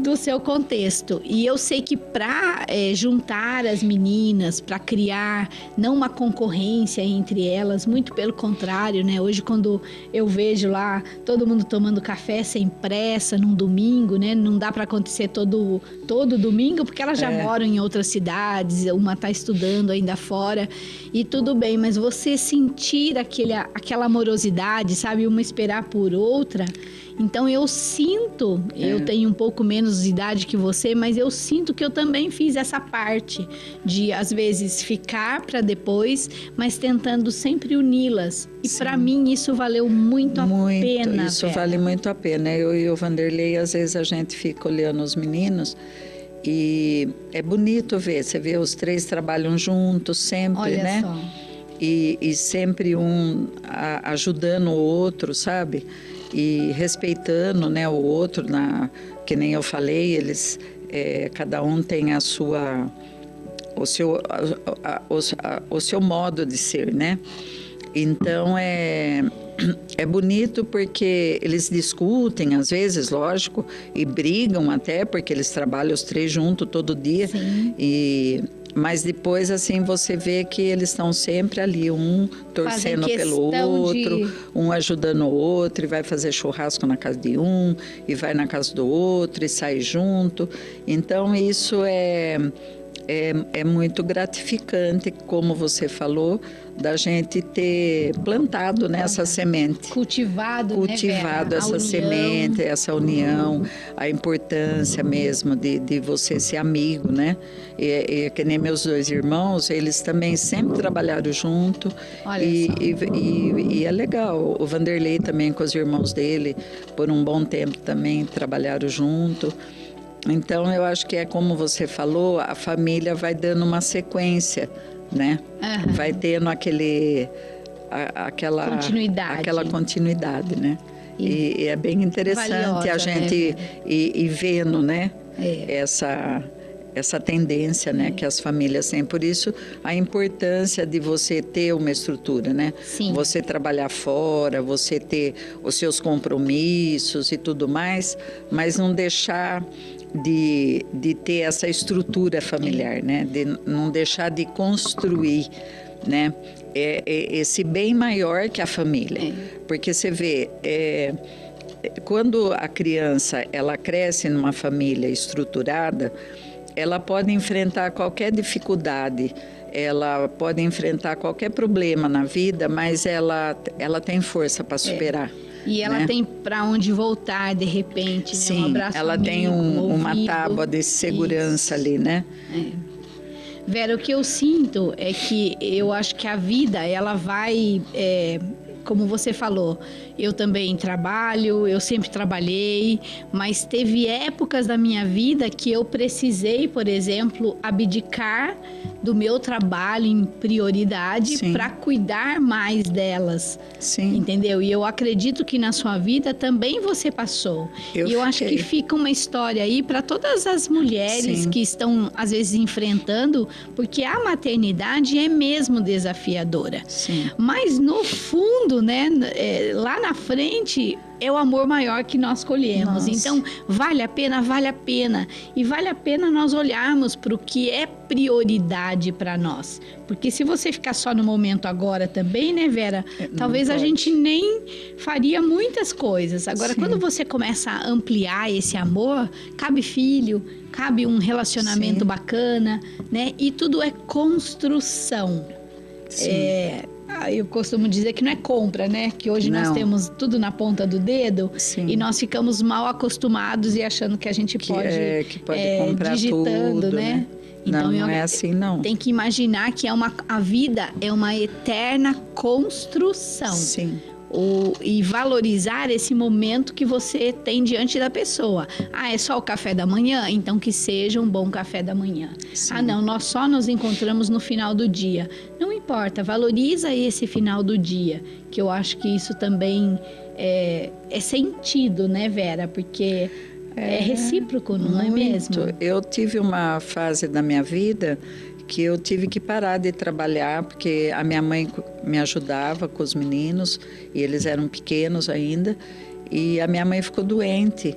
do seu contexto. E eu sei que para juntar as meninas, para criar não uma concorrência entre elas, muito pelo contrário, né? Hoje, quando eu vejo lá todo mundo tomando café sem pressa, num domingo, né? Não dá para acontecer todo domingo, porque elas já moram em outras cidades, uma está estudando ainda fora, e tudo bem, mas você sentir aquela amorosidade, sabe, uma esperar por outra. Então eu sinto, eu tenho um pouco menos de idade que você, mas eu sinto que eu também fiz essa parte de às vezes ficar para depois, mas tentando sempre uni-las. E para mim isso valeu muito a pena. Isso vale muito a pena. Eu e o Vanderlei, às vezes a gente fica olhando os meninos. E é bonito ver, você vê os 3 trabalham juntos sempre, olha, né? Só. E sempre um ajudando o outro, sabe? E respeitando, né, o outro, que nem eu falei, eles, cada um tem o seu modo de ser, né? Então, é bonito porque eles discutem, às vezes, lógico, e brigam até, porque eles trabalham os 3 juntos todo dia. Mas depois, assim, você vê que eles estão sempre ali, um torcendo pelo outro, um ajudando o outro, e vai fazer churrasco na casa de um, e vai na casa do outro, e sai junto. Então, isso é muito gratificante, como você falou, da gente ter plantado nessa semente. Cultivado, né, Vera? Essa semente, essa união, a importância mesmo de você ser amigo, né? E que nem meus 2 irmãos, eles também sempre trabalharam junto. Olha e é legal. O Vanderlei também com os irmãos dele, por um bom tempo também trabalharam junto. Então, eu acho que é como você falou, a família vai dando uma sequência, né? Vai tendo aquela continuidade, né? E é bem interessante valiosa, a gente ir vendo, né? Essa tendência, né, que as famílias têm. Por isso, a importância de você ter uma estrutura, né? Sim. Você trabalhar fora, você ter os seus compromissos e tudo mais, mas não deixar de ter essa estrutura familiar, né? De não deixar de construir, né? Esse bem maior que a família. Porque você vê, quando a criança ela cresce numa família estruturada, ela pode enfrentar qualquer dificuldade, ela pode enfrentar qualquer problema na vida, mas ela tem força para superar. E ela tem para onde voltar, de repente, Sim, né? Um abraço ela amigo, tem uma tábua de segurança ali, né? Vera, o que eu sinto é que eu acho que a vida, ela vai... como você falou, eu também trabalho, eu sempre trabalhei, mas teve épocas da minha vida que eu precisei, por exemplo, abdicar do meu trabalho em prioridade para cuidar mais delas. Sim. Entendeu? E eu acredito que na sua vida também você passou. E eu acho que fica uma história aí para todas as mulheres que estão, às vezes, enfrentando, porque a maternidade é mesmo desafiadora. Sim. Mas, no fundo, né, lá na frente é o amor maior que nós colhemos. Então, vale a pena, vale a pena. E vale a pena nós olharmos para o que é prioridade para nós. Porque se você ficar só no momento agora também, né, Vera? Talvez a gente nem faria muitas coisas. Agora, quando você começa a ampliar esse amor, cabe filho, cabe um relacionamento bacana, né? E tudo é construção. Eu costumo dizer que não é compra, né? Que hoje nós temos tudo na ponta do dedo e nós ficamos mal acostumados e achando que a gente pode comprar digitando, tudo, né? Então, não é assim, não. Tem que imaginar que a vida é uma eterna construção. Sim. E valorizar esse momento que você tem diante da pessoa. É só o café da manhã? Então que seja um bom café da manhã. Sim. Não, nós só nos encontramos no final do dia. Não importa, valoriza esse final do dia, que eu acho que isso também é sentido, né, Vera? Porque é recíproco, não é mesmo? Eu tive uma fase da minha vida que eu tive que parar de trabalhar, porque a minha mãe me ajudava com os meninos, e eles eram pequenos ainda, e a minha mãe ficou doente,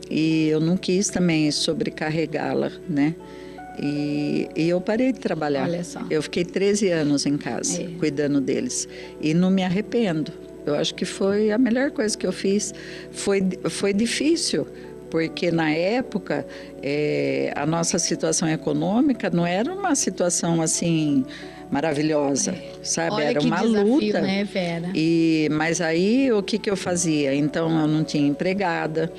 e eu não quis também sobrecarregá-la, né? E eu parei de trabalhar. Olha só. Eu fiquei 13 anos em casa, cuidando deles, e não me arrependo. Eu acho que foi a melhor coisa que eu fiz. Foi difícil, porque na época a nossa situação econômica não era uma situação assim maravilhosa, sabe? Olha, era uma desafio, luta. Né, Vera? Mas aí o que eu fazia? Então eu não tinha empregada,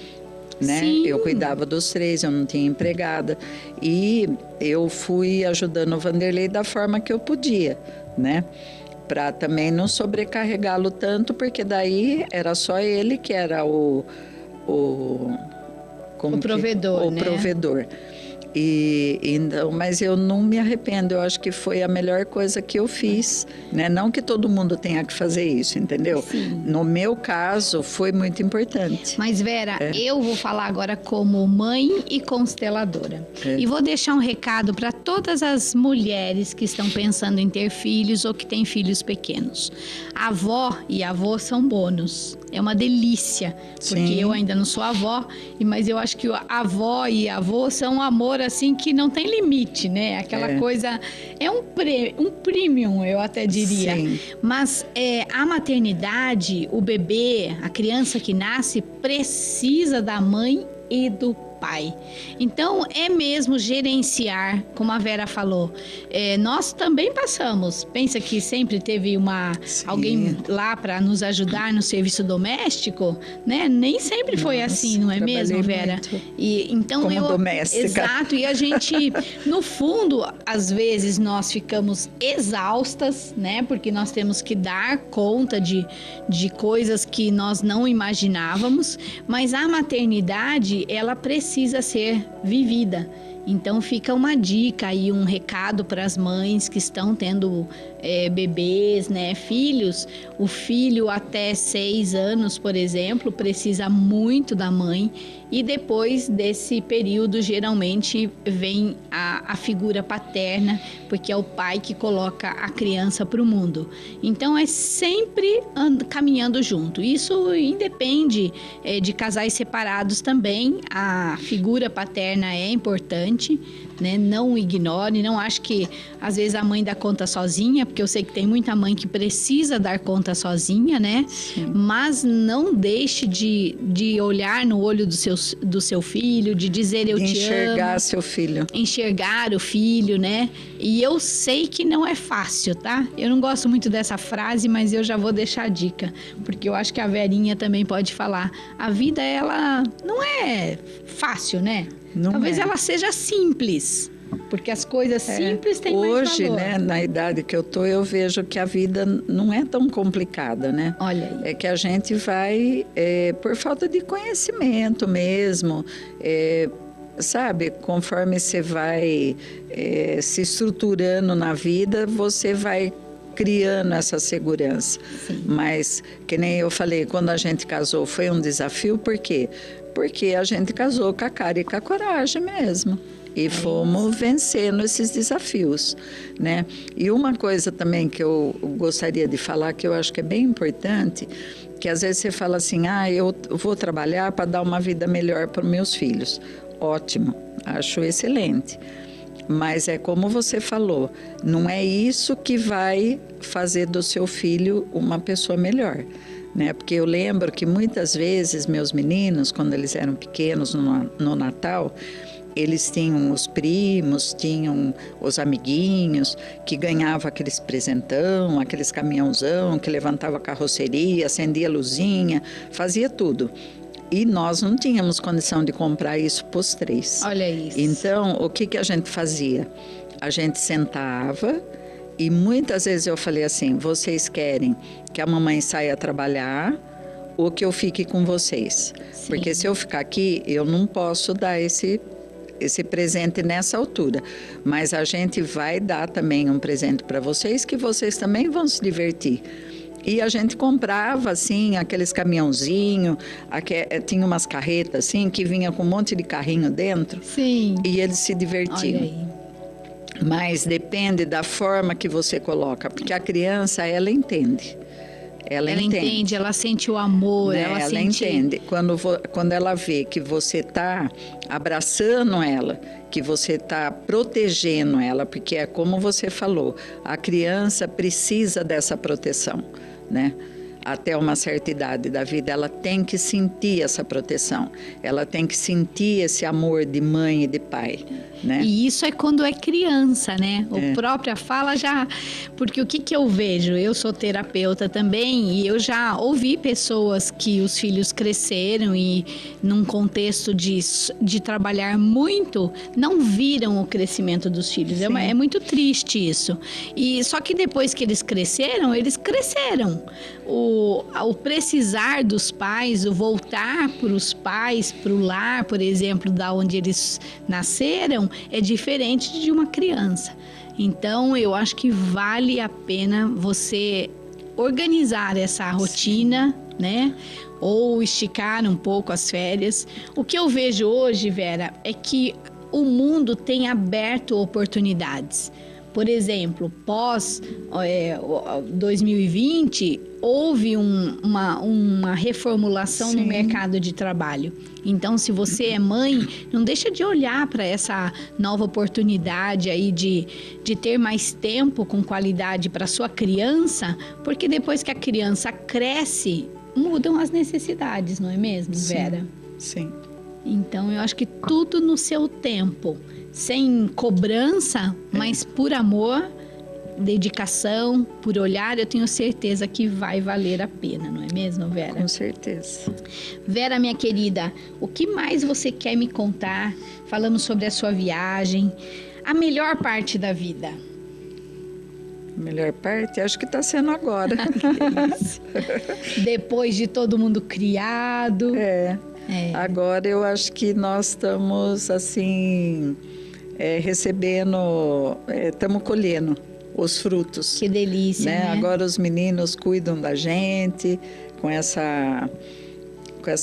né? Sim. Eu cuidava dos 3, eu não tinha empregada, e eu fui ajudando o Vanderlei da forma que eu podia, né? Para também não sobrecarregá-lo tanto, porque daí era só ele que era o provedor, né? O provedor. Então, mas eu não me arrependo, eu acho que foi a melhor coisa que eu fiz, né? Não que todo mundo tenha que fazer isso, entendeu? Sim. No meu caso, foi muito importante. Mas, Vera, eu vou falar agora como mãe e consteladora. E vou deixar um recado para todas as mulheres que estão pensando em ter filhos ou que têm filhos pequenos. Avó e avô são bônus. É uma delícia, porque Sim. eu ainda não sou avó, mas eu acho que a avó e avô são um amor assim que não tem limite, né? Aquela coisa, é um premium, eu até diria. Sim. Mas a maternidade, o bebê, a criança que nasce, precisa da mãe e do pai. Então, é mesmo gerenciar, como a Vera falou. Nós também passamos. Pensa que sempre teve alguém lá para nos ajudar no serviço doméstico, né? Nem sempre foi assim, não é mesmo, Vera? Então como doméstica. Exato. E a gente, no fundo, às vezes nós ficamos exaustas, né? Porque nós temos que dar conta de coisas que nós não imaginávamos. Mas a maternidade, ela precisa ser vivida. Então fica uma dica e um recado para as mães que estão tendo bebês, né, filhos. O filho até 6 anos, por exemplo, precisa muito da mãe, e depois desse período geralmente vem a figura paterna, porque é o pai que coloca a criança para o mundo. Então é sempre caminhando junto. Isso independe de casais separados também. A figura paterna é importante, né? Não ignore, não acho que às vezes a mãe dá conta sozinha, porque eu sei que tem muita mãe que precisa dar conta sozinha, né? Sim. Mas não deixe de olhar no olho do seu filho, de dizer eu te amo. Enxergar seu filho. Enxergar o filho, né? E eu sei que não é fácil, tá? Eu não gosto muito dessa frase, mas eu já vou deixar a dica, porque eu acho que a Verinha também pode falar. A vida, ela não é fácil, né? Não Talvez é. ela seja simples, porque as coisas simples têm mais valor. Hoje, né, na idade que eu tô, eu vejo que a vida não é tão complicada, né? Olha aí. É que a gente vai por falta de conhecimento mesmo, sabe? Conforme você vai se estruturando na vida, você vai criando essa segurança. Sim. Mas, que nem eu falei, quando a gente casou foi um desafio, por quê? Porque a gente casou com a cara e com a coragem mesmo. E fomos vencendo esses desafios, né? E uma coisa também que eu gostaria de falar, que eu acho que é bem importante, que às vezes você fala assim, eu vou trabalhar para dar uma vida melhor para os meus filhos. Ótimo, acho excelente. Mas é como você falou, não é isso que vai fazer do seu filho uma pessoa melhor, né? Porque eu lembro que muitas vezes meus meninos, quando eles eram pequenos no Natal, eles tinham os primos, tinham os amiguinhos que ganhavam aqueles presentão, aqueles caminhãozão que levantava a carroceria, acendia a luzinha, fazia tudo. E nós não tínhamos condição de comprar isso para os 3. Olha isso. Então, o que a gente fazia? A gente sentava e muitas vezes eu falei assim, vocês querem que a mamãe saia trabalhar ou que eu fique com vocês? Sim. Porque se eu ficar aqui, eu não posso dar esse presente nessa altura. Mas a gente vai dar também um presente para vocês, que vocês também vão se divertir. E a gente comprava, assim, aqueles caminhãozinhos, tinha umas carretas, assim, que vinha com um monte de carrinho dentro. Sim. E eles se divertiam. Olha aí. Mas depende da forma que você coloca, porque a criança, ela entende. Ela entende, ela sente o amor, né? ela Ela sente... entende. Quando ela vê que você está abraçando ela, que você está protegendo ela, porque é como você falou, a criança precisa dessa proteção, né? Até uma certa idade da vida, ela tem que sentir essa proteção. Ela tem que sentir esse amor de mãe e de pai, né? E isso é quando é criança, né? A própria fala já... Porque o que eu vejo? Eu sou terapeuta também e eu já ouvi pessoas que os filhos cresceram e num contexto de trabalhar muito, não viram o crescimento dos filhos. É muito triste isso. E só que depois que eles cresceram. O precisar dos pais, o voltar para os pais, para o lar, por exemplo, da onde eles nasceram, é diferente de uma criança. Então, eu acho que vale a pena você organizar essa rotina, né? Ou esticar um pouco as férias. O que eu vejo hoje, Vera, é que o mundo tem aberto oportunidades. Por exemplo, pós 2020, houve uma reformulação no mercado de trabalho. Então, se você é mãe, não deixa de olhar para essa nova oportunidade aí de ter mais tempo com qualidade para sua criança, porque depois que a criança cresce, mudam as necessidades, não é mesmo, Vera? Sim. Então, eu acho que tudo no seu tempo. Sem cobrança, mas por amor, dedicação, por olhar, eu tenho certeza que vai valer a pena, não é mesmo, Vera? Com certeza. Vera, minha querida, o que mais você quer me contar? Falamos sobre a sua viagem, a melhor parte da vida. A melhor parte, acho que está sendo agora. Depois de todo mundo criado. Agora eu acho que nós estamos, assim... recebendo, estamos colhendo os frutos. Que delícia, né? Agora os meninos cuidam da gente com essa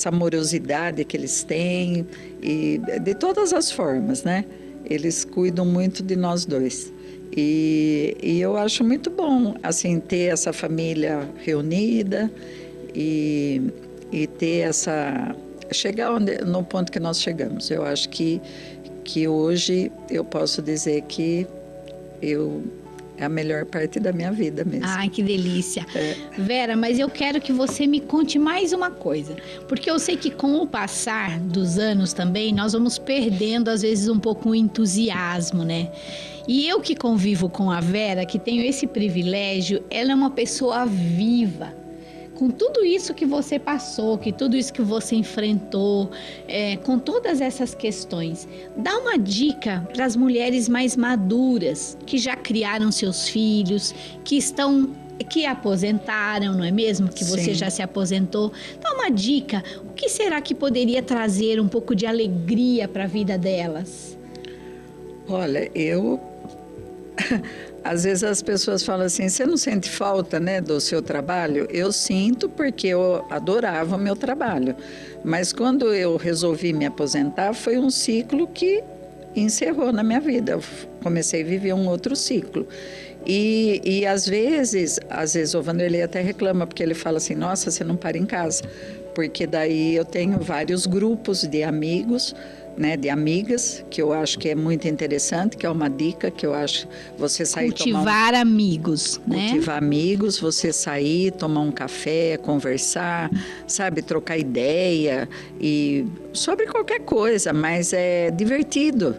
amorosidade que eles têm e de todas as formas, né? Eles cuidam muito de nós dois. E eu acho muito bom, assim, ter essa família reunida e ter chegar no ponto que nós chegamos. Eu acho que hoje eu posso dizer que é a melhor parte da minha vida mesmo. Ai, que delícia. Vera, mas eu quero que você me conte mais uma coisa. Porque eu sei que com o passar dos anos também, nós vamos perdendo, às vezes, um pouco o entusiasmo, né? E eu que convivo com a Vera, que tenho esse privilégio, ela é uma pessoa viva. Com tudo isso que você passou, que tudo isso que você enfrentou, com todas essas questões, dá uma dica para as mulheres mais maduras, que já criaram seus filhos, que aposentaram, não é mesmo? Que você já se aposentou. Dá uma dica, o que será que poderia trazer um pouco de alegria para a vida delas? Olha, às vezes as pessoas falam assim, você não sente falta, né, do seu trabalho? Eu sinto porque eu adorava o meu trabalho. Mas quando eu resolvi me aposentar, foi um ciclo que encerrou na minha vida. Eu comecei a viver um outro ciclo. E às vezes o Vanderlei até reclama, porque ele fala assim, nossa, você não para em casa. Porque daí eu tenho vários grupos de amigos, né, de amigas, que eu acho que é muito interessante, que é uma dica que eu acho, você sair cultivar amigos, né? Cultivar amigos, você sair, tomar um café, conversar, sabe, trocar ideia e sobre qualquer coisa, mas é divertido,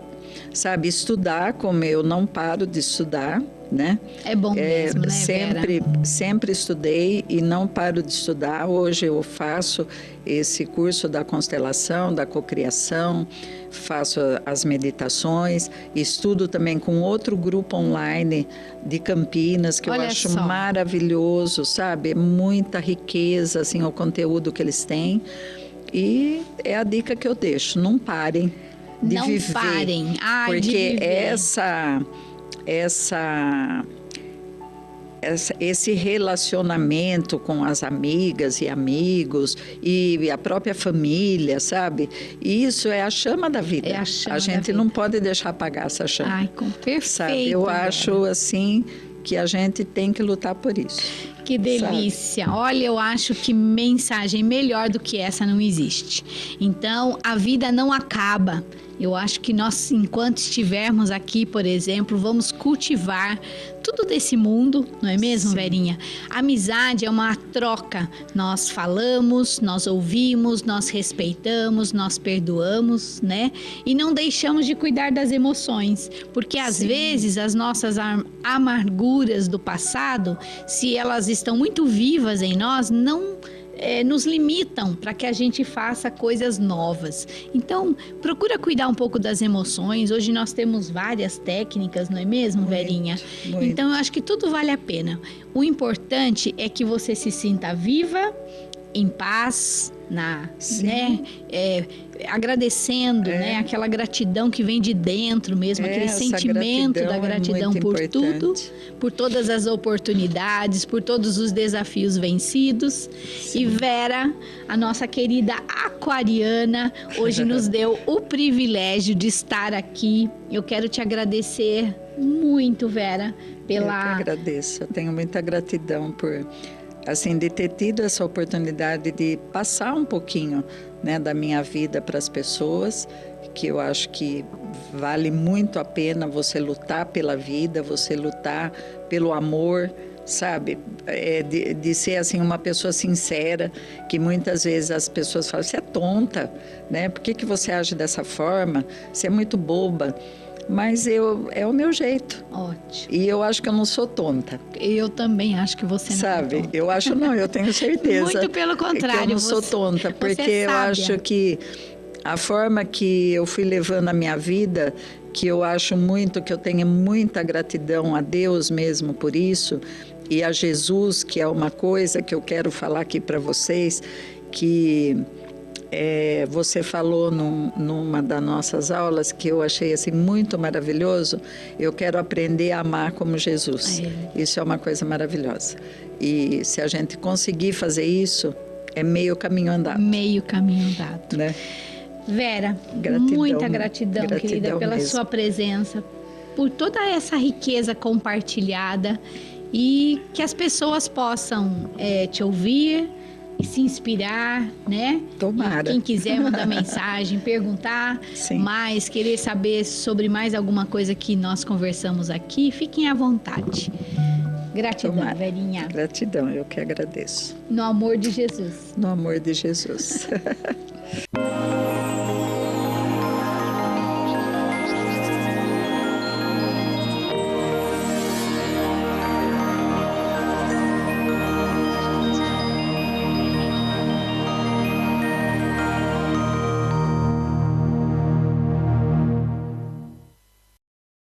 sabe, estudar, como eu não paro de estudar, né? É bom mesmo, né, sempre, Vera? sempre estudei e não paro de estudar. Hoje eu faço esse curso da constelação, da cocriação, faço as meditações, estudo também com outro grupo online de Campinas, que eu Olha acho só. maravilhoso, sabe? Muita riqueza, assim, o conteúdo que eles têm. E é a dica que eu deixo, não parem de Não viver. parem. Ai, de porque viver. Esse relacionamento com as amigas e amigos e a própria família, sabe? Isso é a chama da vida. É a chama a da gente vida. não pode deixar apagar essa chama. Ai, com perfeito. Sabe? Eu Vera. acho assim que a gente tem que lutar por isso. Que delícia! Sabe? Olha, eu acho que mensagem melhor do que essa não existe. Então, a vida não acaba. Eu acho que nós, enquanto estivermos aqui, por exemplo, vamos cultivar tudo desse mundo, não é mesmo, Sim. Verinha? Amizade é uma troca. Nós falamos, nós ouvimos, nós respeitamos, nós perdoamos, né? E não deixamos de cuidar das emoções, porque às Sim. vezes as nossas amarguras do passado, se elas estão muito vivas em nós, não nos limitam para que a gente faça coisas novas. Então, procura cuidar um pouco das emoções. Hoje nós temos várias técnicas, não é mesmo, Verinha? Muito. Então, eu acho que tudo vale a pena. O importante é que você se sinta viva, em paz, né? Agradecendo, né? Aquela gratidão que vem de dentro mesmo, aquele sentimento da gratidão por tudo, por todas as oportunidades, por todos os desafios vencidos. Sim. E Vera, a nossa querida aquariana, hoje nos deu o privilégio de estar aqui. Eu quero te agradecer muito, Vera, pela... Eu que agradeço, eu tenho muita gratidão por... assim, de ter tido essa oportunidade de passar um pouquinho, né, da minha vida para as pessoas, que eu acho que vale muito a pena você lutar pela vida, você lutar pelo amor, sabe? De ser, assim, uma pessoa sincera, que muitas vezes as pessoas falam, você é tonta, né? Por que você age dessa forma? Você é muito boba. Mas é o meu jeito. Ótimo. E eu acho que eu não sou tonta. Eu também acho que você não sabe? é tonta. Eu acho não, eu tenho certeza. Muito pelo contrário. Que eu não sou tonta, porque eu acho que a forma que eu fui levando a minha vida, que eu acho muito, que eu tenho muita gratidão a Deus mesmo por isso, e a Jesus, que é uma coisa que eu quero falar aqui para vocês, que... você falou numa das nossas aulas que eu achei assim muito maravilhoso. Eu quero aprender a amar como Jesus. Isso é uma coisa maravilhosa. E se a gente conseguir fazer isso, é meio caminho andado. Meio caminho andado. Né? Vera, muita gratidão, querida, pela sua presença, por toda essa riqueza compartilhada e que as pessoas possam te ouvir e se inspirar, né? Tomara. E quem quiser mandar mensagem, perguntar mais, querer saber sobre mais alguma coisa que nós conversamos aqui, fiquem à vontade. Gratidão, Tomara. Verinha. Gratidão, eu que agradeço. No amor de Jesus. No amor de Jesus.